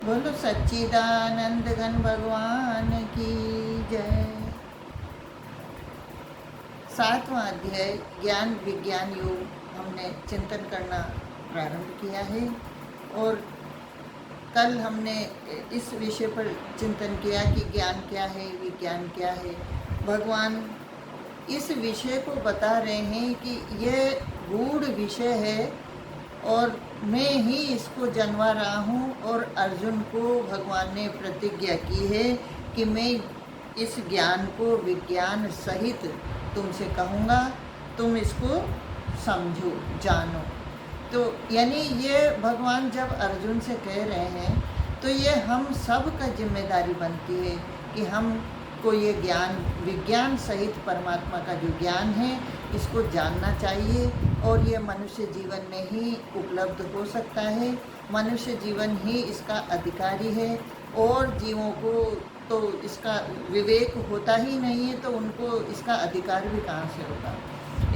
बोलो सच्चिदानंद घन भगवान की जय। 7वां अध्याय ज्ञान विज्ञान योग हमने चिंतन करना प्रारंभ किया है और कल हमने इस विषय पर चिंतन किया कि ज्ञान क्या है, विज्ञान क्या है। भगवान इस विषय को बता रहे हैं कि यह गूढ़ विषय है और मैं ही इसको जानवा रहा हूँ। और अर्जुन को भगवान ने प्रतिज्ञा की है कि मैं इस ज्ञान को विज्ञान सहित तुमसे कहूँगा, तुम इसको समझो, जानो। तो यानी ये भगवान जब अर्जुन से कह रहे हैं तो ये हम सब का जिम्मेदारी बनती है कि हम को ये ज्ञान विज्ञान सहित परमात्मा का जो ज्ञान है इसको जानना चाहिए। और ये मनुष्य जीवन में ही उपलब्ध हो सकता है, मनुष्य जीवन ही इसका अधिकारी है। और जीवों को तो इसका विवेक होता ही नहीं है, तो उनको इसका अधिकार भी कहाँ से होगा।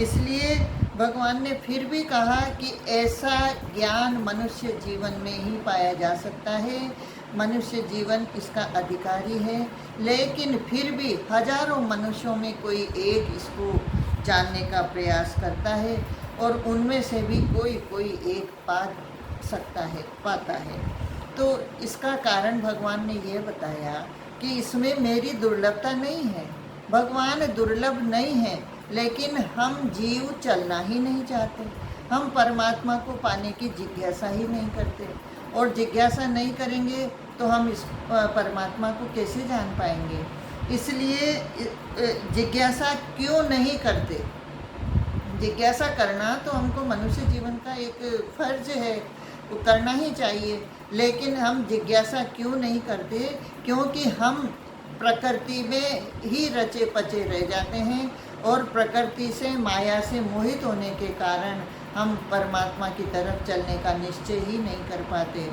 इसलिए भगवान ने फिर भी कहा कि ऐसा ज्ञान मनुष्य जीवन में ही पाया जा सकता है, मनुष्य जीवन इसका अधिकारी है। लेकिन फिर भी हजारों मनुष्यों में कोई एक इसको जानने का प्रयास करता है और उनमें से भी कोई एक पाता है। तो इसका कारण भगवान ने ये बताया कि इसमें मेरी दुर्लभता नहीं है। भगवान दुर्लभ नहीं है, लेकिन हम जीव चलना ही नहीं चाहते। हम परमात्मा को पाने की जिज्ञासा ही नहीं करते, और जिज्ञासा नहीं करेंगे तो हम इस परमात्मा को कैसे जान पाएंगे। इसलिए जिज्ञासा क्यों नहीं करते। जिज्ञासा करना तो हमको मनुष्य जीवन का एक फर्ज है, वो करना ही चाहिए। लेकिन हम जिज्ञासा क्यों नहीं करते? क्योंकि हम प्रकृति में ही रचे पचे रह जाते हैं और प्रकृति से, माया से मोहित होने के कारण हम परमात्मा की तरफ चलने का निश्चय ही नहीं कर पाते।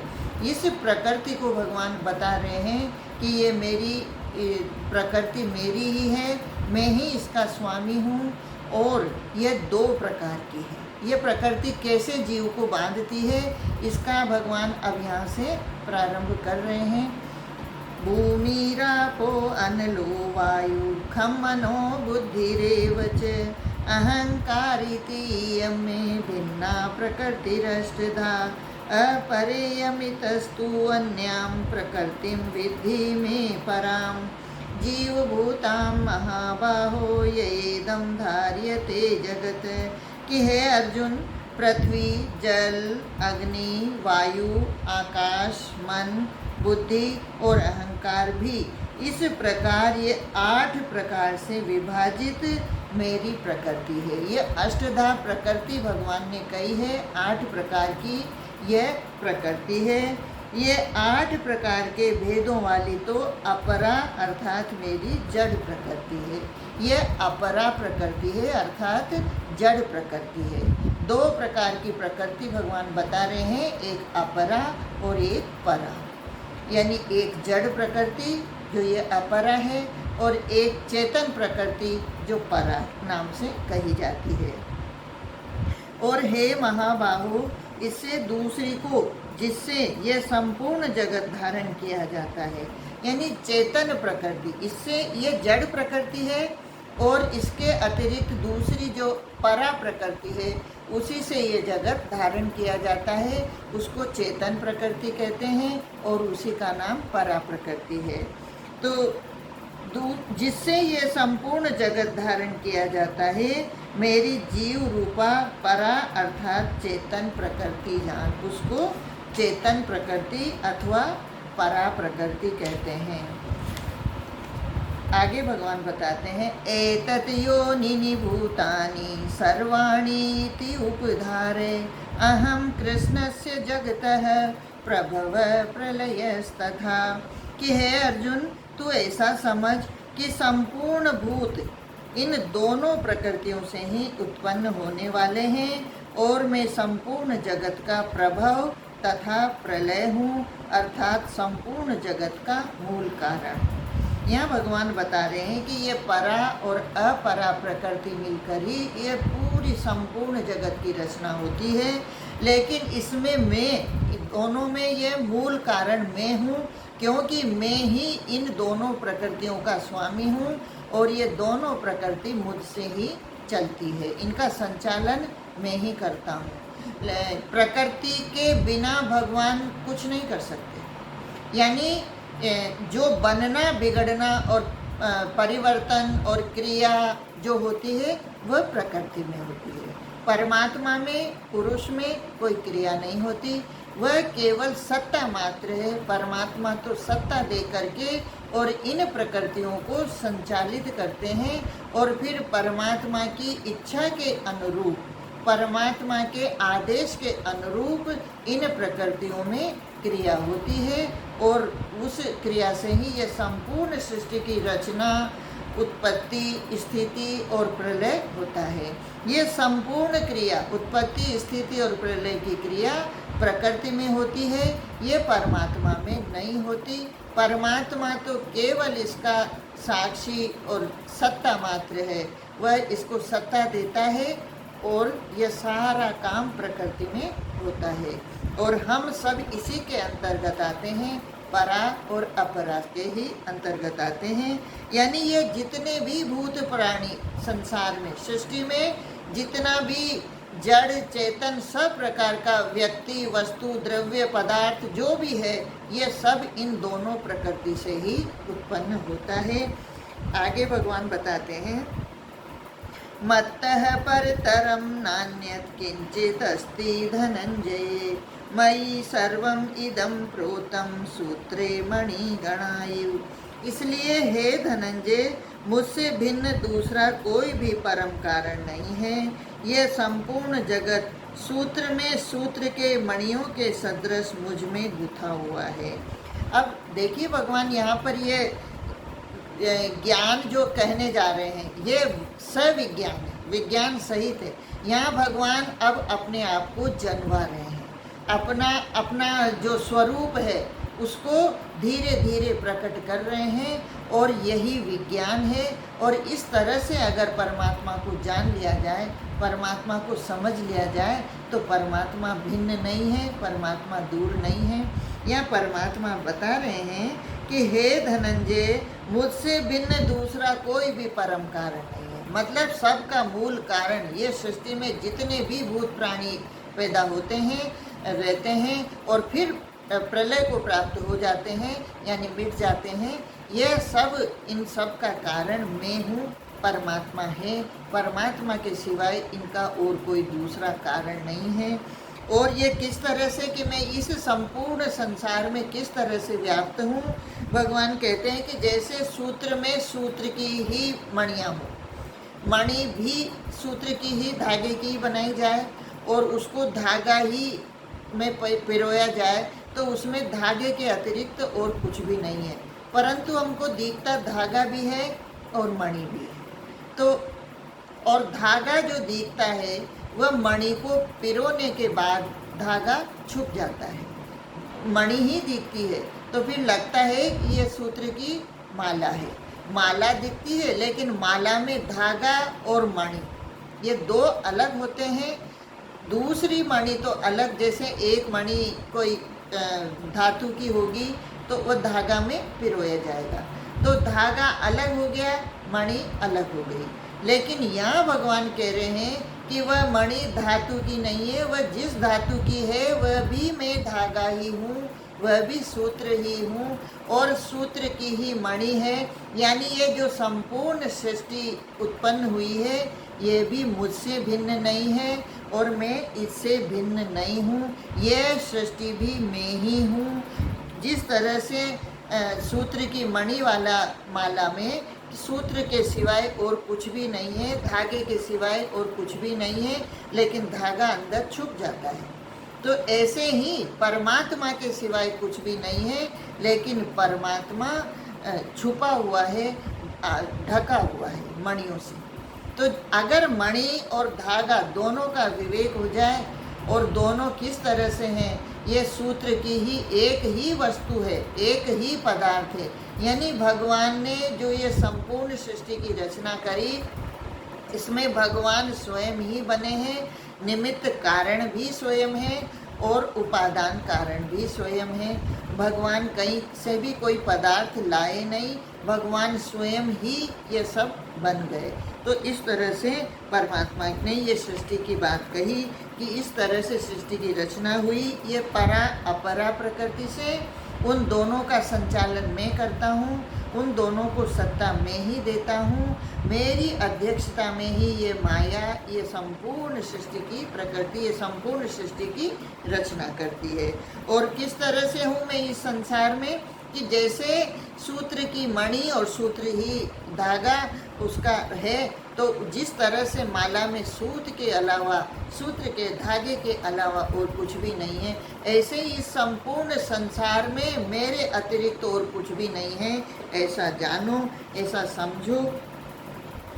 इस प्रकृति को भगवान बता रहे हैं कि ये मेरी प्रकृति मेरी ही है, मैं ही इसका स्वामी हूँ। और ये 2 प्रकार की है। ये प्रकृति कैसे जीव को बांधती है, इसका भगवान अब यहाँ से प्रारंभ कर रहे हैं। भूमिरापो अनलो वायु खम मनो बुद्धिरेव च अहंकारिति यमे भिन्ना प्रकृतिरष्टधा अपरेयमितस्तु अन्यां प्रकृतिं विद्धि मे परां जीवभूतां महाबाहो येदं धार्यते जगत। कि हे अर्जुन, पृथ्वी, जल, अग्नि, वायु, आकाश, मन, बुद्धि और अहंकार भी इस प्रकार ये 8 प्रकार से विभाजित मेरी प्रकृति है। ये अष्टधा प्रकृति भगवान ने कही है, 8 प्रकार की यह प्रकृति है। ये 8 प्रकार के भेदों वाली तो अपरा अर्थात मेरी जड़ प्रकृति है। ये अपरा प्रकृति है अर्थात जड़ प्रकृति है। 2 प्रकार की प्रकृति भगवान बता रहे हैं, एक अपरा और एक परा। यानी एक जड़ प्रकृति जो ये अपरा है और एक चेतन प्रकृति जो परा नाम से कही जाती है। और हे महाबाहु, इससे दूसरी को जिससे ये संपूर्ण जगत धारण किया जाता है, यानी चेतन प्रकृति, इससे ये जड़ प्रकृति है। और इसके अतिरिक्त दूसरी जो परा प्रकृति है उसी से ये जगत धारण किया जाता है, उसको चेतन प्रकृति कहते हैं और उसी का नाम परा प्रकृति है। तो जिससे ये संपूर्ण जगत धारण किया जाता है, मेरी जीव रूपा परा अर्थात चेतन प्रकृति जान, उसको चेतन प्रकृति अथवा परा प्रकृति कहते हैं। आगे भगवान बताते हैं, एतत् योनिनि भूतानि सर्वाणीति उपधारे अहम कृष्णस्य जगतः प्रभव प्रलयस्तथा। कि हे अर्जुन, तू ऐसा समझ कि संपूर्ण भूत इन दोनों प्रकृतियों से ही उत्पन्न होने वाले हैं और मैं संपूर्ण जगत का प्रभव तथा प्रलय हूँ अर्थात संपूर्ण जगत का मूल कारण। यहाँ भगवान बता रहे हैं कि ये परा और अपरा प्रकृति मिलकर ही ये पूरी संपूर्ण जगत की रचना होती है। लेकिन इसमें मैं दोनों में ये मूल कारण मैं हूँ, क्योंकि मैं ही इन दोनों प्रकृतियों का स्वामी हूँ और ये दोनों प्रकृति मुझसे ही चलती है, इनका संचालन मैं ही करता हूँ। प्रकृति के बिना भगवान कुछ नहीं कर सकते। यानी जो बनना बिगड़ना और परिवर्तन और क्रिया जो होती है वह प्रकृति में होती है। परमात्मा में, पुरुष में कोई क्रिया नहीं होती, वह केवल सत्ता मात्र है। परमात्मा तो सत्ता दे करके और इन प्रकृतियों को संचालित करते हैं और फिर परमात्मा की इच्छा के अनुरूप, परमात्मा के आदेश के अनुरूप इन प्रकृतियों में क्रिया होती है और उस क्रिया से ही ये संपूर्ण सृष्टि की रचना, उत्पत्ति, स्थिति और प्रलय होता है। ये संपूर्ण क्रिया, उत्पत्ति, स्थिति और प्रलय की क्रिया प्रकृति में होती है, ये परमात्मा में नहीं होती। परमात्मा तो केवल इसका साक्षी और सत्ता मात्र है, वह इसको सत्ता देता है और यह सारा काम प्रकृति में होता है और हम सब इसी के अंतर्गत आते हैं, परा और अपरा के ही अंतर्गत आते हैं। यानी ये जितने भी भूत प्राणी संसार में, सृष्टि में जितना भी जड़ चेतन सब प्रकार का व्यक्ति, वस्तु, द्रव्य, पदार्थ जो भी है, ये सब इन दोनों प्रकृति से ही उत्पन्न होता है। आगे भगवान बताते हैं, मत्तः परतरं नान्यत् किंचिदस्ति धनंजय, मयि सर्वम इदं प्रोतं सूत्रे मणिगणायु। इसलिए हे धनंजय, मुझसे भिन्न दूसरा कोई भी परम कारण नहीं है। यह संपूर्ण जगत सूत्र में सूत्र के मणियों के सदृश मुझ में गुथा हुआ है। अब देखिए भगवान यहाँ पर ये ज्ञान जो कहने जा रहे हैं ये सविज्ञान है, विज्ञान सहित है। यहाँ भगवान अब अपने आप को जनवा रहे हैं, अपना जो स्वरूप है उसको धीरे धीरे प्रकट कर रहे हैं और यही विज्ञान है। और इस तरह से अगर परमात्मा को जान लिया जाए, परमात्मा को समझ लिया जाए, तो परमात्मा भिन्न नहीं है, परमात्मा दूर नहीं है। यह परमात्मा बता रहे हैं कि हे धनंजय, मुझसे भिन्न दूसरा कोई भी परम कारण नहीं है। मतलब सबका मूल कारण, ये सृष्टि में जितने भी भूत प्राणी पैदा होते हैं, रहते हैं और फिर प्रलय को प्राप्त हो जाते हैं, यानी मिट जाते हैं, यह सब, इन सब का कारण मैं हूँ, परमात्मा है। परमात्मा के सिवाय इनका और कोई दूसरा कारण नहीं है। और ये किस तरह से कि मैं इस संपूर्ण संसार में किस तरह से व्याप्त हूँ, भगवान कहते हैं कि जैसे सूत्र में सूत्र की ही मणियाँ हों, मणि भी सूत्र की ही, धागे की ही बनाई जाए और उसको धागा ही में पिरोया जाए तो उसमें धागे के अतिरिक्त और कुछ भी नहीं है, परंतु हमको दिखता धागा भी है और मणि भी है। तो और धागा जो दिखता है वह मणि को पिरोने के बाद धागा छुप जाता है, मणि ही दिखती है, तो फिर लगता है कि ये सूत्र की माला है। माला दिखती है लेकिन माला में धागा और मणि ये दो अलग होते हैं। दूसरी मणि तो अलग, जैसे एक मणि कोई धातु की होगी तो वह धागा में पिरोया जाएगा, तो धागा अलग हो गया, मणि अलग हो गई। लेकिन यहाँ भगवान कह रहे हैं कि वह मणि धातु की नहीं है, वह जिस धातु की है वह भी मैं धागा ही हूँ, वह भी सूत्र ही हूँ और सूत्र की ही मणि है। यानी ये जो संपूर्ण सृष्टि उत्पन्न हुई है ये भी मुझसे भिन्न नहीं है और मैं इससे भिन्न नहीं हूँ। यह सृष्टि भी मैं ही हूँ। जिस तरह से सूत्र की मणि वाला माला में सूत्र के सिवाय और कुछ भी नहीं है, धागे के सिवाय और कुछ भी नहीं है, लेकिन धागा अंदर छुप जाता है, तो ऐसे ही परमात्मा के सिवाय कुछ भी नहीं है, लेकिन परमात्मा छुपा हुआ है, ढका हुआ है मणियों से। तो अगर मणि और धागा दोनों का विवेक हो जाए और दोनों किस तरह से हैं, ये सूत्र की ही एक ही वस्तु है, एक ही पदार्थ है। यानी भगवान ने जो ये संपूर्ण सृष्टि की रचना करी, इसमें भगवान स्वयं ही बने हैं, निमित्त कारण भी स्वयं हैं और उपादान कारण भी स्वयं है। भगवान कहीं से भी कोई पदार्थ लाए नहीं, भगवान स्वयं ही ये सब बन गए। तो इस तरह से परमात्मा ने ये सृष्टि की बात कही कि इस तरह से सृष्टि की रचना हुई। ये परा अपरा प्रकृति से उन दोनों का संचालन मैं करता हूँ, उन दोनों को सत्ता मैं ही देता हूँ। मेरी अध्यक्षता में ही ये माया, ये संपूर्ण सृष्टि की प्रकृति, ये संपूर्ण सृष्टि की रचना करती है। और किस तरह से हूँ मैं इस संसार में कि जैसे सूत्र की मणि और सूत्र ही धागा उसका है, तो जिस तरह से माला में सूत के अलावा, सूत्र के धागे के अलावा और कुछ भी नहीं है, ऐसे ही इस संपूर्ण संसार में मेरे अतिरिक्त और कुछ भी नहीं है। ऐसा जानो, ऐसा समझो।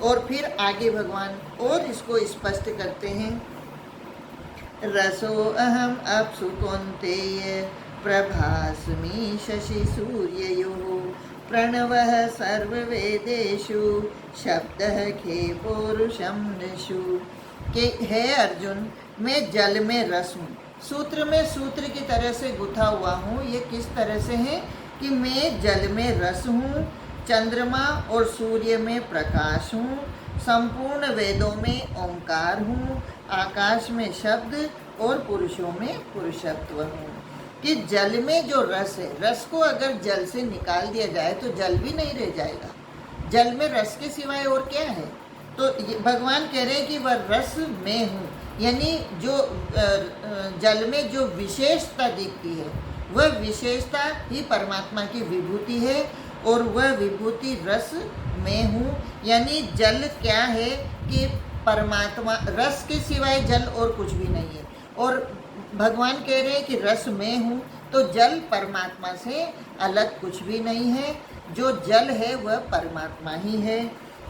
और फिर आगे भगवान और इसको स्पष्ट करते हैं। रसो अहम अप्सु कौन्तेय प्रभास्मि शशि सूर्ययोः प्रणवः सर्ववेदेषु शब्दः खे पौरुषं नृषु। कि हे अर्जुन, मैं जल में रस हूँ, सूत्र में सूत्र की तरह से गुथा हुआ हूँ। ये किस तरह से है कि मैं जल में रस हूँ, चंद्रमा और सूर्य में प्रकाश हूँ, संपूर्ण वेदों में ओंकार हूँ, आकाश में शब्द और पुरुषों में पुरुषत्व हूँ। कि जल में जो रस है, रस को अगर जल से निकाल दिया जाए तो जल भी नहीं रह जाएगा। जल में रस के सिवाय और क्या है? तो भगवान कह रहे हैं कि वह रस मैं हूँ, यानी जो जल में जो विशेषता दिखती है वह विशेषता ही परमात्मा की विभूति है, और वह विभूति रस मैं हूँ। यानी जल क्या है कि परमात्मा, रस के सिवाय जल और कुछ भी नहीं है। और भगवान कह रहे हैं कि रस मैं हूँ, तो जल परमात्मा से अलग कुछ भी नहीं है। जो जल है वह परमात्मा ही है।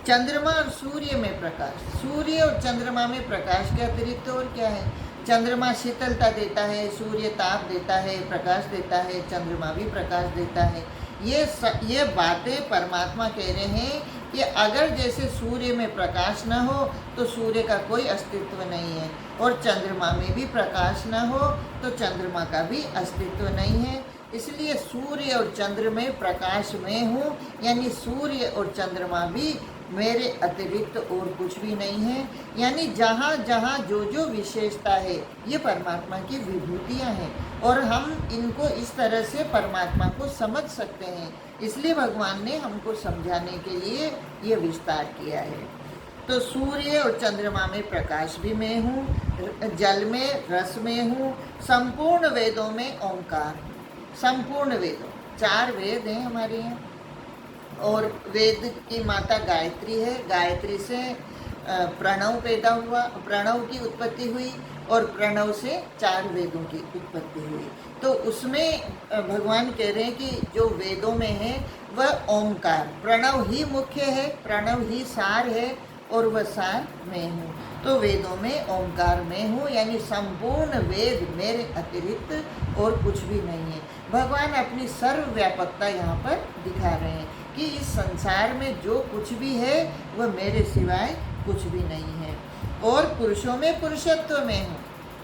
चंद्रमा और सूर्य में प्रकाश, सूर्य और चंद्रमा में प्रकाश के अतिरिक्त और क्या है? चंद्रमा शीतलता देता है, सूर्य ताप देता है, प्रकाश देता है, चंद्रमा भी प्रकाश देता है। ये बातें परमात्मा कह रहे हैं कि अगर जैसे सूर्य में प्रकाश न हो तो सूर्य का कोई अस्तित्व नहीं है, और चंद्रमा में भी प्रकाश न हो तो चंद्रमा का भी अस्तित्व नहीं है। इसलिए सूर्य और चंद्र में प्रकाश मैं हूँ, यानी सूर्य और चंद्रमा भी मेरे अतिरिक्त और कुछ भी नहीं है। यानी जहाँ जहाँ जो जो विशेषता है ये परमात्मा की विभूतियाँ हैं, और हम इनको इस तरह से परमात्मा को समझ सकते हैं। इसलिए भगवान ने हमको समझाने के लिए ये विस्तार किया है। तो सूर्य और चंद्रमा में प्रकाश भी मैं हूँ, जल में रस में हूँ, संपूर्ण वेदों में ओंकार, संपूर्ण वेदों, 4 वेद हैं हमारे यहाँ, और वेद की माता गायत्री है। गायत्री से प्रणव पैदा हुआ, प्रणव की उत्पत्ति हुई, और प्रणव से 4 वेदों की उत्पत्ति हुई। तो उसमें भगवान कह रहे हैं कि जो वेदों में है वह ओंकार, प्रणव ही मुख्य है, प्रणव ही सार है, और वह सार मैं हूँ। तो वेदों में ओंकार मैं हूँ, यानी संपूर्ण वेद मेरे अतिरिक्त और कुछ भी नहीं है। भगवान अपनी सर्वव्यापकता यहाँ पर दिखा रहे हैं कि इस संसार में जो कुछ भी है वह मेरे सिवाय कुछ भी नहीं है। और पुरुषों में पुरुषत्व में हूँ,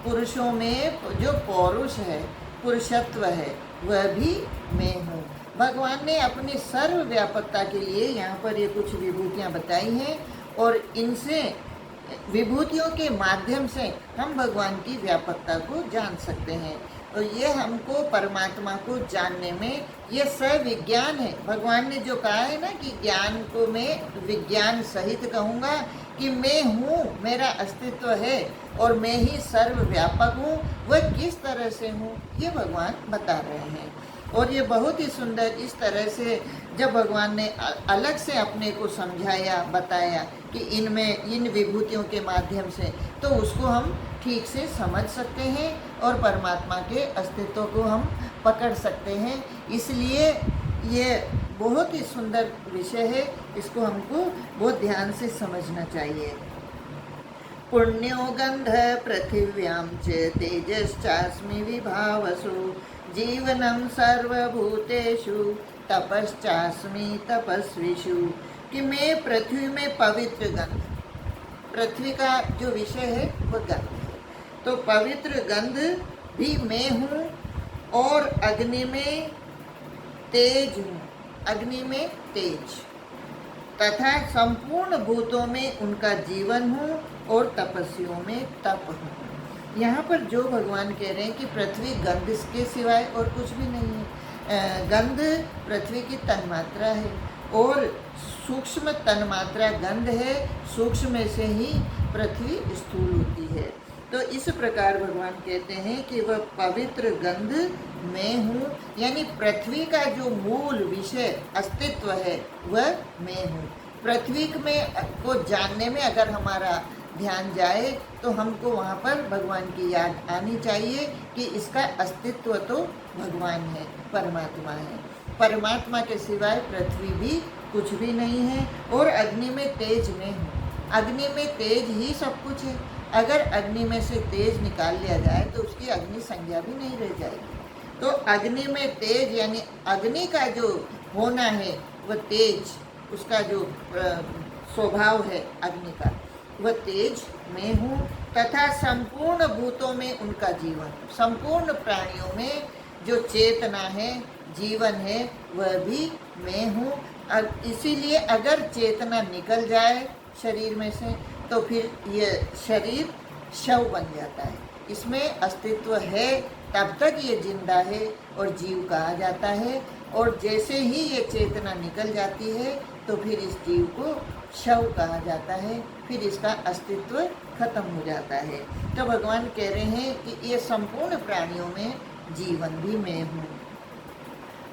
पुरुषों में जो पौरुष है, पुरुषत्व है, वह भी मैं हूँ। भगवान ने अपनी सर्वव्यापकता के लिए यहाँ पर ये कुछ विभूतियाँ बताई हैं, और इनसे विभूतियों के माध्यम से हम भगवान की व्यापकता को जान सकते हैं। और ये हमको परमात्मा को जानने में ये सविज्ञान है। भगवान ने जो कहा है ना कि ज्ञान को मैं विज्ञान सहित कहूँगा, कि मैं हूँ, मेरा अस्तित्व है, और मैं ही सर्वव्यापक हूँ। वह किस तरह से हूँ ये भगवान बता रहे हैं। और ये बहुत ही सुंदर, इस तरह से जब भगवान ने अलग से अपने को समझाया, बताया कि इनमें इन विभूतियों के माध्यम से, तो उसको हम ठीक से समझ सकते हैं और परमात्मा के अस्तित्व को हम पकड़ सकते हैं। इसलिए ये बहुत ही सुंदर विषय है, इसको हमको बहुत ध्यान से समझना चाहिए। पुण्यो गंध पृथिव्यां च तेजश्चास्मि विभावसु जीवनं सर्वभूतेषु तपश्चास्मि तपस्विषु। कि मैं पृथ्वी में पवित्र गंध, पृथ्वी का जो विषय है वह गंध है, तो पवित्र गंध भी मैं हूँ और अग्नि में तेज हूँ, अग्नि में तेज, तथा संपूर्ण भूतों में उनका जीवन हूँ और तपस्वियों में तप हूँ। यहाँ पर जो भगवान कह रहे हैं कि पृथ्वी गंध के सिवाय और कुछ भी नहीं है। गंध पृथ्वी की तन्मात्रा है और सूक्ष्म तन्मात्रा गंध है, सूक्ष्म से ही पृथ्वी स्थूल होती है। तो इस प्रकार भगवान कहते हैं कि वह पवित्र गंध मैं हूँ, यानी पृथ्वी का जो मूल विषय अस्तित्व है वह मैं हूँ। पृथ्वी में को जानने में अगर हमारा ध्यान जाए तो हमको वहाँ पर भगवान की याद आनी चाहिए कि इसका अस्तित्व तो भगवान है, परमात्मा है। परमात्मा के सिवाय पृथ्वी भी कुछ भी नहीं है। और अग्नि में तेज मैं हूँ, अग्नि में तेज ही सब कुछ है। अगर अग्नि में से तेज निकाल लिया जाए तो उसकी अग्नि संज्ञा भी नहीं रह जाएगी। तो अग्नि में तेज यानी अग्नि का जो होना है वह तेज, उसका जो स्वभाव है अग्नि का वह तेज मैं हूँ, तथा संपूर्ण भूतों में उनका जीवन, संपूर्ण प्राणियों में जो चेतना है, जीवन है, वह भी मैं हूँ। इसीलिए अगर चेतना निकल जाए शरीर में से तो फिर ये शरीर शव बन जाता है। इसमें अस्तित्व है तब तक ये जिंदा है और जीव कहा जाता है, और जैसे ही ये चेतना निकल जाती है तो फिर इस जीव को शव कहा जाता है, फिर इसका अस्तित्व खत्म हो जाता है। तो भगवान कह रहे हैं कि ये संपूर्ण प्राणियों में जीवन भी मैं हूँ।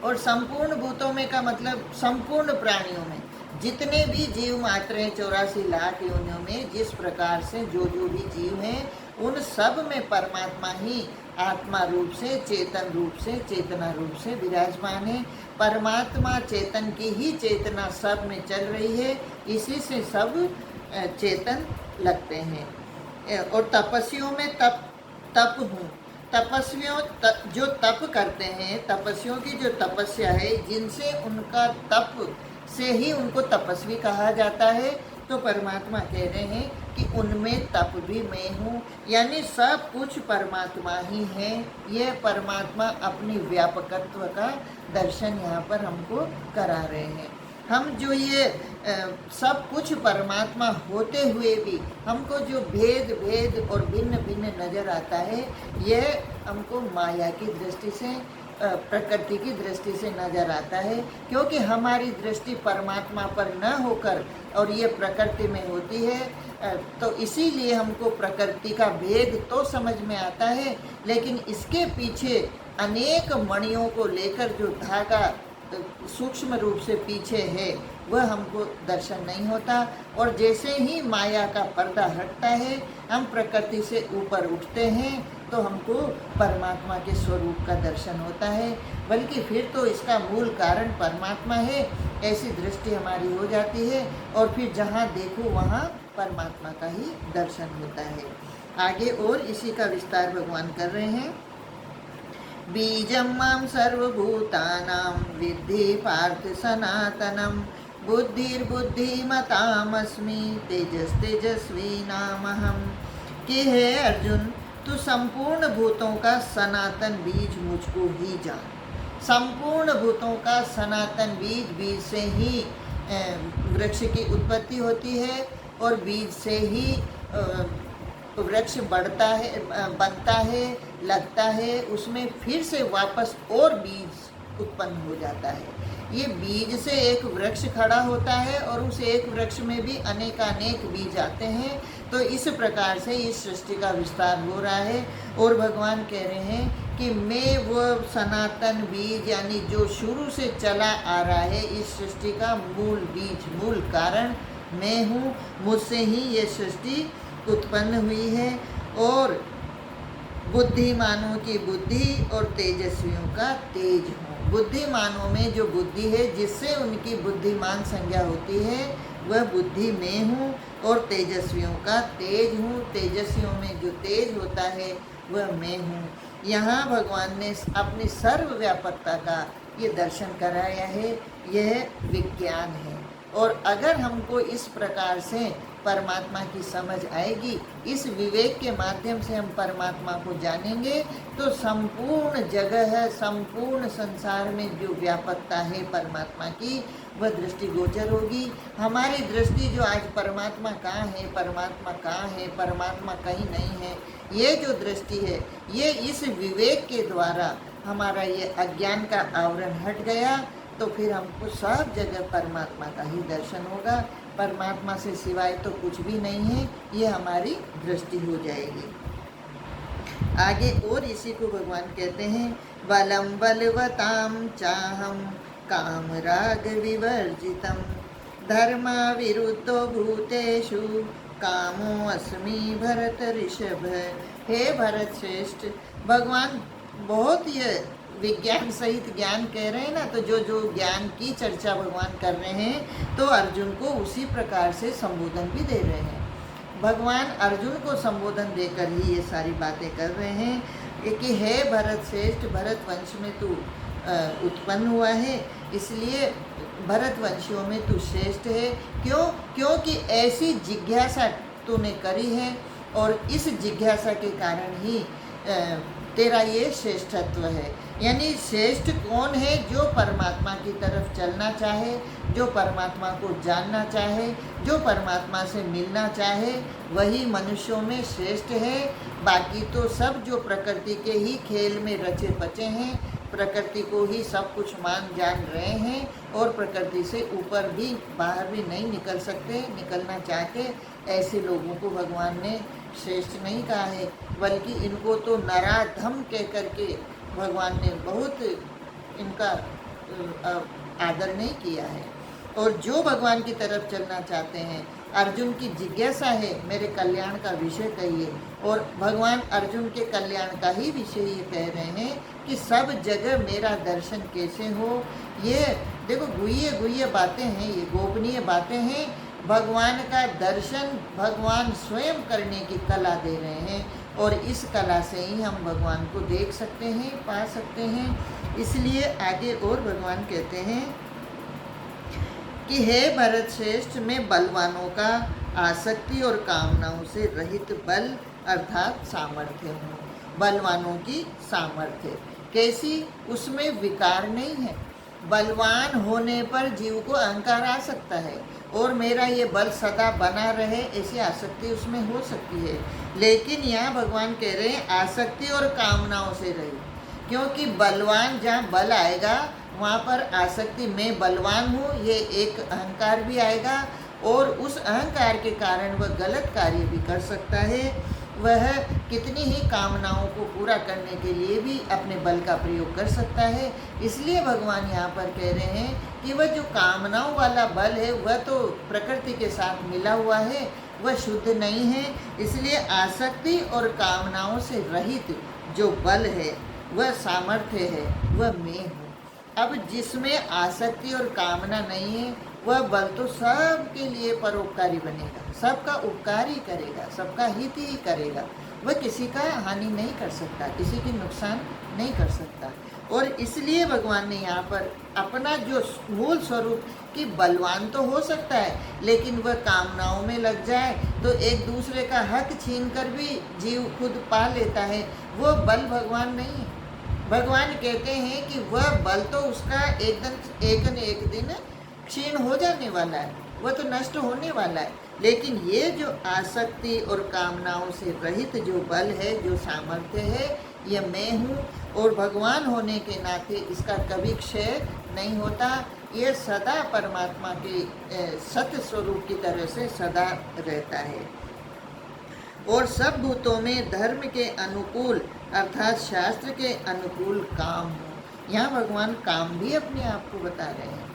और संपूर्ण भूतों में का मतलब संपूर्ण प्राणियों में जितने भी जीव मात्र हैं 84 लाख योनियों में, जिस प्रकार से जो भी जीव हैं उन सब में परमात्मा ही आत्मा रूप से, चेतन रूप से, चेतना रूप से विराजमान है। परमात्मा चेतन की ही चेतना सब में चल रही है, इसी से सब चेतन लगते हैं। और तपस्वियों में तप हूँ, तपस्वियों जो तप करते हैं, तपस्वियों की जो तपस्या है, जिनसे उनका तप से ही उनको तपस्वी कहा जाता है। तो परमात्मा कह रहे हैं कि उनमें तप भी मैं हूँ, यानी सब कुछ परमात्मा ही है। यह परमात्मा अपनी व्यापकत्व का दर्शन यहाँ पर हमको करा रहे हैं। हम जो ये सब कुछ परमात्मा होते हुए भी हमको जो भेद और भिन्न भिन्न नज़र आता है, यह हमको माया की दृष्टि से, प्रकृति की दृष्टि से नज़र आता है। क्योंकि हमारी दृष्टि परमात्मा पर न होकर और ये प्रकृति में होती है, तो इसीलिए हमको प्रकृति का भेद तो समझ में आता है, लेकिन इसके पीछे अनेक मणियों को लेकर जो धागा सूक्ष्म रूप से पीछे है वह हमको दर्शन नहीं होता। और जैसे ही माया का पर्दा हटता है, हम प्रकृति से ऊपर उठते हैं, तो हमको परमात्मा के स्वरूप का दर्शन होता है। बल्कि फिर तो इसका मूल कारण परमात्मा है, ऐसी दृष्टि हमारी हो जाती है, और फिर जहाँ देखो वहाँ परमात्मा का ही दर्शन होता है। आगे और इसी का विस्तार भगवान कर रहे हैं। बीजं मां सर्वभूतानां विद्धि पार्थ सनातनं, बुद्धिर्बुद्धिमतामस्मि तेजस्तेजस्विनामहं। कि हे अर्जुन, तू संपूर्ण भूतों का सनातन बीज मुझको ही जान। संपूर्ण भूतों का सनातन बीज से ही वृक्ष की उत्पत्ति होती है, और बीज से ही वृक्ष बढ़ता है, बनता है, लगता है, उसमें फिर से वापस और बीज उत्पन्न हो जाता है। ये बीज से एक वृक्ष खड़ा होता है, और उस एक वृक्ष में भी अनेकानेक बीज आते हैं। तो इस प्रकार से इस सृष्टि का विस्तार हो रहा है। और भगवान कह रहे हैं कि मैं वो सनातन बीज, यानी जो शुरू से चला आ रहा है, इस सृष्टि का मूल बीज, मूल कारण मैं हूँ। मुझसे ही ये सृष्टि उत्पन्न हुई है। और बुद्धिमानों की बुद्धि और तेजस्वियों का तेज हूँ। बुद्धिमानों में जो बुद्धि है, जिससे उनकी बुद्धिमान संज्ञा होती है, वह बुद्धि मैं हूँ। और तेजस्वियों का तेज हूँ। तेजस्वियों में जो तेज होता है वह मैं हूँ। यहाँ भगवान ने अपनी सर्वव्यापकता का ये दर्शन कराया है। यह विज्ञान है। और अगर हमको इस प्रकार से परमात्मा की समझ आएगी। इस विवेक के माध्यम से हम परमात्मा को जानेंगे तो संपूर्ण जगह, संपूर्ण संसार में जो व्यापकता है परमात्मा की, वह दृष्टिगोचर होगी। हमारी दृष्टि जो आज परमात्मा कहाँ है, परमात्मा कहाँ है, परमात्मा कहीं नहीं है, ये जो दृष्टि है, ये इस विवेक के द्वारा हमारा ये अज्ञान का आवरण हट गया तो फिर हमको सब जगह परमात्मा का ही दर्शन होगा। परमात्मा से सिवाय तो कुछ भी नहीं है, ये हमारी दृष्टि हो जाएगी। आगे और इसी को भगवान कहते हैं, बलम बलवताम चाहम काम राग विवर्जितम धर्मा विरुद्धो भूतेषु कामो अस्मि भरत ऋषभ। हे भरत श्रेष्ठ, भगवान बहुत ये विज्ञान सहित ज्ञान कह रहे हैं ना, तो जो जो ज्ञान की चर्चा भगवान कर रहे हैं तो अर्जुन को उसी प्रकार से संबोधन भी दे रहे हैं। भगवान अर्जुन को संबोधन देकर ही ये सारी बातें कर रहे हैं कि हे भरत श्रेष्ठ, भरत वंश में तू उत्पन्न हुआ है, इसलिए भरत वंशियों में तू श्रेष्ठ है। क्यों? क्योंकि ऐसी जिज्ञासा तूने करी है और इस जिज्ञासा के कारण ही तेरा ये श्रेष्ठत्व है। यानी श्रेष्ठ कौन है? जो परमात्मा की तरफ चलना चाहे, जो परमात्मा को जानना चाहे, जो परमात्मा से मिलना चाहे, वही मनुष्यों में श्रेष्ठ है। बाकी तो सब जो प्रकृति के ही खेल में रचे बचे हैं, प्रकृति को ही सब कुछ मान जान रहे हैं और प्रकृति से ऊपर भी बाहर भी नहीं निकल सकते, निकलना चाहते, ऐसे लोगों को भगवान ने श्रेष्ठ नहीं कहा है, बल्कि इनको तो नराधम कह करके भगवान ने बहुत इनका आदर नहीं किया है। और जो भगवान की तरफ चलना चाहते हैं, अर्जुन की जिज्ञासा है मेरे कल्याण का विषय कहिए, और भगवान अर्जुन के कल्याण का ही विषय ये कह रहे हैं कि सब जगह मेरा दर्शन कैसे हो। ये देखो गुह्य गुह्य बातें हैं, ये गोपनीय बातें हैं। भगवान का दर्शन भगवान स्वयं करने की कला दे रहे हैं और इस कला से ही हम भगवान को देख सकते हैं, पा सकते हैं। इसलिए आगे और भगवान कहते हैं कि हे भरत श्रेष्ठ, मैं बलवानों का आसक्ति और कामनाओं से रहित बल अर्थात सामर्थ्य हूँ। बलवानों की सामर्थ्य कैसी? उसमें विकार नहीं है। बलवान होने पर जीव को अहंकार आ सकता है और मेरा ये बल सदा बना रहे, ऐसी आसक्ति उसमें हो सकती है। लेकिन यहाँ भगवान कह रहे हैं आसक्ति और कामनाओं से रहित, क्योंकि बलवान जहाँ बल आएगा वहाँ पर आसक्ति, मैं बलवान हूँ, ये एक अहंकार भी आएगा और उस अहंकार के कारण वह गलत कार्य भी कर सकता है। वह कितनी ही कामनाओं को पूरा करने के लिए भी अपने बल का प्रयोग कर सकता है। इसलिए भगवान यहाँ पर कह रहे हैं कि वह जो कामनाओं वाला बल है वह तो प्रकृति के साथ मिला हुआ है, वह शुद्ध नहीं है। इसलिए आसक्ति और कामनाओं से रहित जो बल है, वह सामर्थ्य है, वह मैं हूँ। अब जिसमें आसक्ति और कामना नहीं है, वह बल तो सबके लिए परोपकारी बनेगा, सबका उपकार ही करेगा, सबका हित ही करेगा। वह किसी का हानि नहीं कर सकता, किसी की नुकसान नहीं कर सकता। और इसलिए भगवान ने यहाँ पर अपना जो मूल स्वरूप कि बलवान तो हो सकता है, लेकिन वह कामनाओं में लग जाए तो एक दूसरे का हक छीन कर भी जीव खुद पा लेता है, वो बल भगवान नहीं है। भगवान कहते हैं कि वह बल तो उसका एक न एक दिन क्षीण हो जाने वाला है, वह तो नष्ट होने वाला है। लेकिन ये जो आसक्ति और कामनाओं से रहित जो बल है, जो सामर्थ्य है, यह मैं हूँ और भगवान होने के नाते इसका कभी क्षय नहीं होता। ये सदा परमात्मा के सत्य स्वरूप की तरह से सदा रहता है और सब भूतों में धर्म के अनुकूल अर्थात शास्त्र के अनुकूल काम हो। यहाँ भगवान काम भी अपने आप को बता रहे हैं,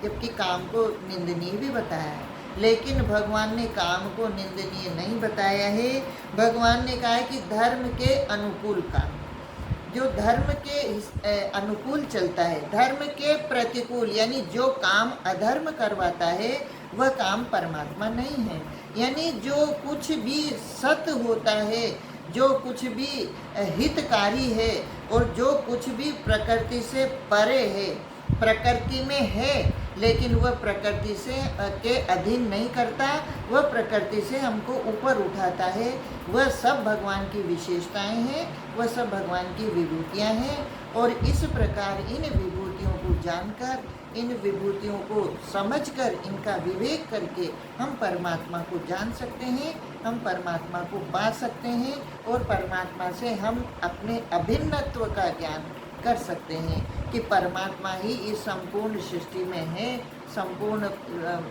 जबकि काम को निंदनीय भी बताया है, लेकिन भगवान ने काम को निंदनीय नहीं बताया है। भगवान ने कहा है कि धर्म के अनुकूल काम, जो धर्म के अनुकूल चलता है, धर्म के प्रतिकूल यानी जो काम अधर्म करवाता है, वह काम परमात्मा नहीं है। यानी जो कुछ भी सत्य होता है, जो कुछ भी हितकारी है और जो कुछ भी प्रकृति से परे है, प्रकृति में है लेकिन वह प्रकृति से के अधीन नहीं करता, वह प्रकृति से हमको ऊपर उठाता है। वह सब भगवान की विशेषताएं हैं, वह सब भगवान की विभूतियां हैं। और इस प्रकार इन विभूतियों को जानकर, इन विभूतियों को समझकर, इनका विवेक करके हम परमात्मा को जान सकते हैं, हम परमात्मा को पा सकते हैं और परमात्मा से हम अपने अभिन्नत्व का ज्ञान कर सकते हैं कि परमात्मा ही इस संपूर्ण सृष्टि में है, संपूर्ण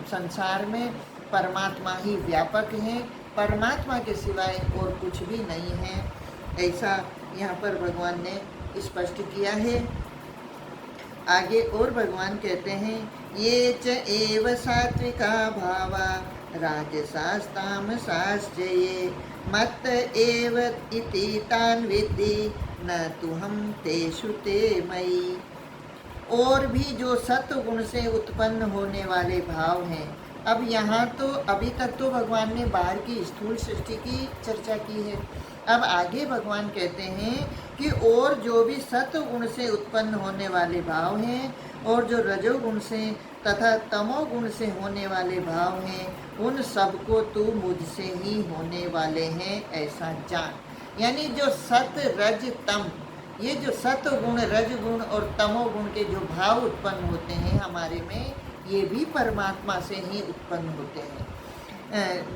संसार में परमात्मा ही व्यापक है, परमात्मा के सिवाय और कुछ भी नहीं है। ऐसा यहाँ पर भगवान ने स्पष्ट किया है। आगे और भगवान कहते हैं, ये च एव सात्विका भावा राजसास्तामसाश्च ये मत्त एव इति तान् विद्धि न तुहं तेषु ते मयि। और भी जो सत्व गुण से उत्पन्न होने वाले भाव हैं। अब यहाँ तो अभी तक तो भगवान ने बाहर की स्थूल सृष्टि की चर्चा की है। अब आगे भगवान कहते हैं कि और जो भी सत्व गुण से उत्पन्न होने वाले भाव हैं और जो रजोगुण से तथा तमोगुण से होने वाले भाव हैं, उन सबको तू मुझसे ही होने वाले हैं ऐसा जान। यानी जो सत रज तम, ये जो सत्व गुण, रजगुण और तमोगुण के जो भाव उत्पन्न होते हैं हमारे में, ये भी परमात्मा से ही उत्पन्न होते हैं।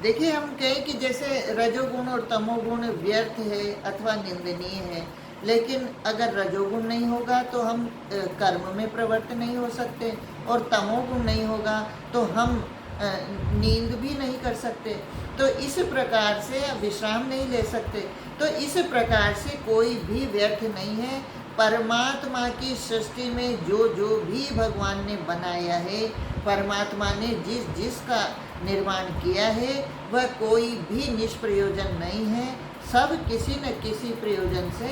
देखिए, हम कहें कि जैसे रजोगुण और तमोगुण व्यर्थ है अथवा निंदनीय है, लेकिन अगर रजोगुण नहीं होगा तो हम कर्म में प्रवृत्त नहीं हो सकते, और तमोगुण नहीं होगा तो हम नींद भी नहीं कर सकते, तो इस प्रकार से विश्राम नहीं ले सकते। तो इस प्रकार से कोई भी व्यर्थ नहीं है। परमात्मा की सृष्टि में जो जो भी भगवान ने बनाया है, परमात्मा ने जिस जिसका निर्माण किया है, वह कोई भी निष्प्रयोजन नहीं है। सब किसी न किसी प्रयोजन से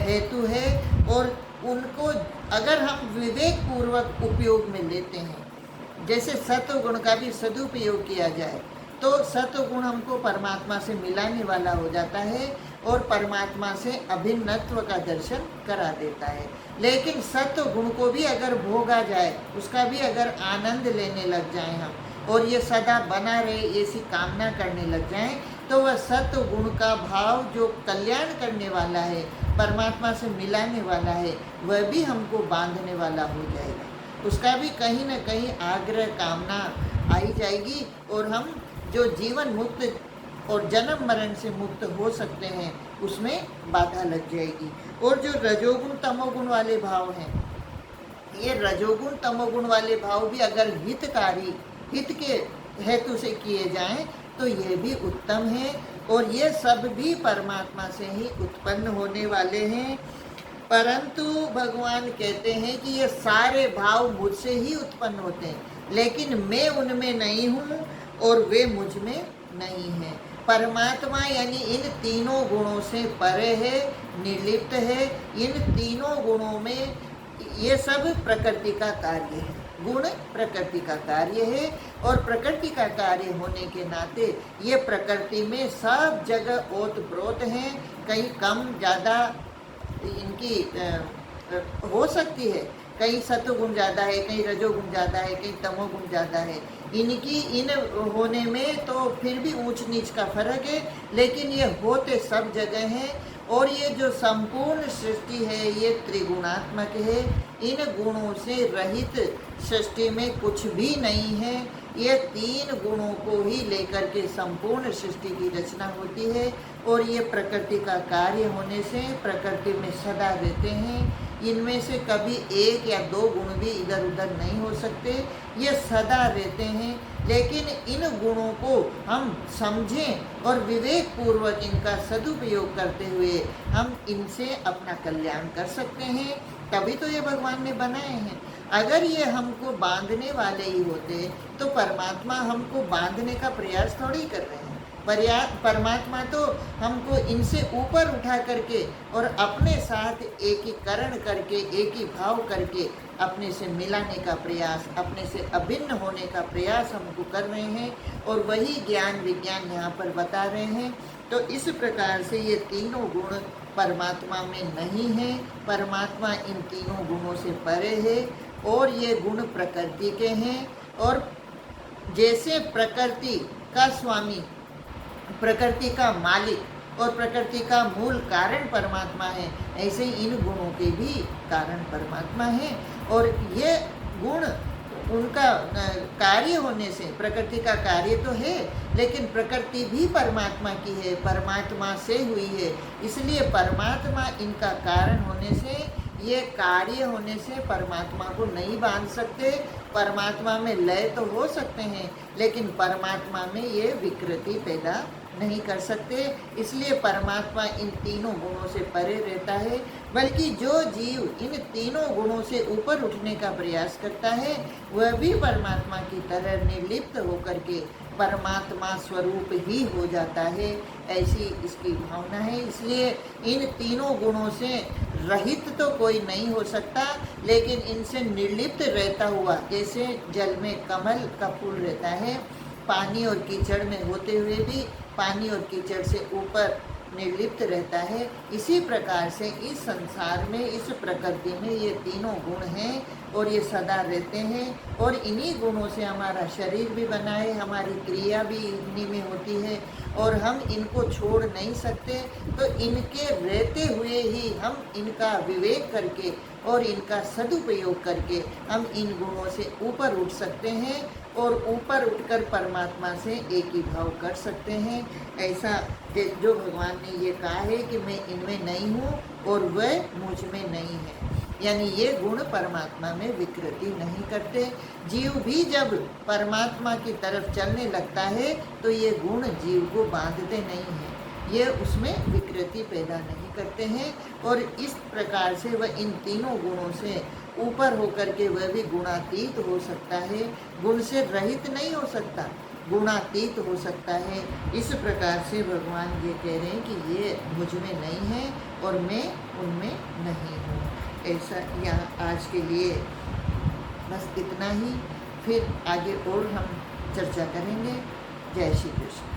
हेतु है, और उनको अगर हम विवेक पूर्वक उपयोग में लेते हैं, जैसे सत्व गुण का भी सदुपयोग किया जाए, तो सत्व गुण हमको परमात्मा से मिलाने वाला हो जाता है और परमात्मा से अभिन्नत्व का दर्शन करा देता है। लेकिन सत्व गुण को भी अगर भोगा जाए, उसका भी अगर आनंद लेने लग जाएं हम, और ये सदा बना रहे ऐसी कामना करने लग जाएं, तो वह सत्व गुण का भाव जो कल्याण करने वाला है, परमात्मा से मिलाने वाला है, वह भी हमको बांधने वाला हो जाएगा। उसका भी कहीं न कहीं आग्रह, कामना आई जाएगी, और हम जो जीवन मुक्त और जन्म मरण से मुक्त हो सकते हैं, उसमें बाधा लग जाएगी। और जो रजोगुण तमोगुण वाले भाव हैं, ये रजोगुण तमोगुण वाले भाव भी अगर हितकारी, हित के हेतु से किए जाएं, तो ये भी उत्तम है, और ये सब भी परमात्मा से ही उत्पन्न होने वाले हैं। परंतु भगवान कहते हैं कि ये सारे भाव मुझसे ही उत्पन्न होते हैं, लेकिन मैं उनमें नहीं हूँ और वे मुझ में नहीं हैं। परमात्मा यानी इन तीनों गुणों से परे है, निर्लिप्त है। इन तीनों गुणों में ये सब प्रकृति का कार्य है। गुण प्रकृति का कार्य है, और प्रकृति का कार्य होने के नाते ये प्रकृति में सब जगह ओत-प्रोत हैं। कहीं कम ज़्यादा इनकी हो सकती है, कहीं सत्वगुण ज़्यादा है, कहीं रजोगुण ज़्यादा है, कहीं तमोगुण ज़्यादा है। इनकी इन होने में तो फिर भी ऊंच नीच का फर्क है, लेकिन ये होते सब जगह हैं। और ये जो संपूर्ण सृष्टि है, ये त्रिगुणात्मक है। इन गुणों से रहित सृष्टि में कुछ भी नहीं है। ये तीन गुणों को ही लेकर के संपूर्ण सृष्टि की रचना होती है, और ये प्रकृति का कार्य होने से प्रकृति में सदा रहते हैं। इनमें से कभी एक या दो गुण भी इधर उधर नहीं हो सकते, ये सदा रहते हैं। लेकिन इन गुणों को हम समझें और विवेक पूर्वक इनका सदुपयोग करते हुए हम इनसे अपना कल्याण कर सकते हैं। तभी तो ये भगवान ने बनाए हैं। अगर ये हमको बांधने वाले ही होते, तो परमात्मा हमको बांधने का प्रयास थोड़ी कर रहे हैं। परमात्मा तो हमको इनसे ऊपर उठा करके और अपने साथ एकीकरण करके, एक ही भाव करके अपने से मिलाने का प्रयास, अपने से अभिन्न होने का प्रयास हमको कर रहे हैं, और वही ज्ञान विज्ञान यहाँ पर बता रहे हैं। तो इस प्रकार से ये तीनों गुण परमात्मा में नहीं है। परमात्मा इन तीनों गुणों से परे है, और ये गुण प्रकृति के हैं। और जैसे प्रकृति का स्वामी, प्रकृति का मालिक और प्रकृति का मूल कारण परमात्मा है, ऐसे ही इन गुणों के भी कारण परमात्मा है। और ये गुण उनका कार्य होने से, प्रकृति का कार्य तो है लेकिन प्रकृति भी परमात्मा की है, परमात्मा से हुई है, इसलिए परमात्मा इनका कारण होने से, ये कार्य होने से परमात्मा को नहीं बांध सकते। परमात्मा में लय तो हो सकते हैं लेकिन परमात्मा में ये विकृति पैदा नहीं कर सकते। इसलिए परमात्मा इन तीनों गुणों से परे रहता है। बल्कि जो जीव इन तीनों गुणों से ऊपर उठने का प्रयास करता है वह भी परमात्मा की तरह निर्लिप्त होकर के परमात्मा स्वरूप ही हो जाता है, ऐसी इसकी भावना है। इसलिए इन तीनों गुणों से रहित तो कोई नहीं हो सकता, लेकिन इनसे निर्लिप्त रहता हुआ, जैसे जल में कमल का फूल रहता है, पानी और कीचड़ में होते हुए भी पानी और कीचड़ से ऊपर निर्लिप्त रहता है, इसी प्रकार से इस संसार में, इस प्रकृति में ये तीनों गुण हैं और ये सदा रहते हैं। और इन्हीं गुणों से हमारा शरीर भी बना है, हमारी क्रिया भी इन्हीं में होती है और हम इनको छोड़ नहीं सकते। तो इनके रहते हुए ही हम इनका विवेक करके और इनका सदुपयोग करके हम इन गुणों से ऊपर उठ सकते हैं और ऊपर उठकर परमात्मा से एक ही भाव कर सकते हैं। ऐसा जो भगवान ने ये कहा है कि मैं इनमें नहीं हूँ और वह मुझ में नहीं है, यानी ये गुण परमात्मा में विकृति नहीं करते। जीव भी जब परमात्मा की तरफ चलने लगता है तो ये गुण जीव को बांधते नहीं हैं, ये उसमें विकृति पैदा नहीं करते हैं। और इस प्रकार से वह इन तीनों गुणों से ऊपर होकर के वह भी गुणातीत हो सकता है, गुण से रहित नहीं हो सकता, गुणातीत हो सकता है। इस प्रकार से भगवान ये कह रहे हैं कि ये मुझ में नहीं है और मैं उनमें नहीं हूँ। ऐसा यहाँ आज के लिए बस इतना ही, फिर आगे और हम चर्चा करेंगे। जय श्री कृष्ण।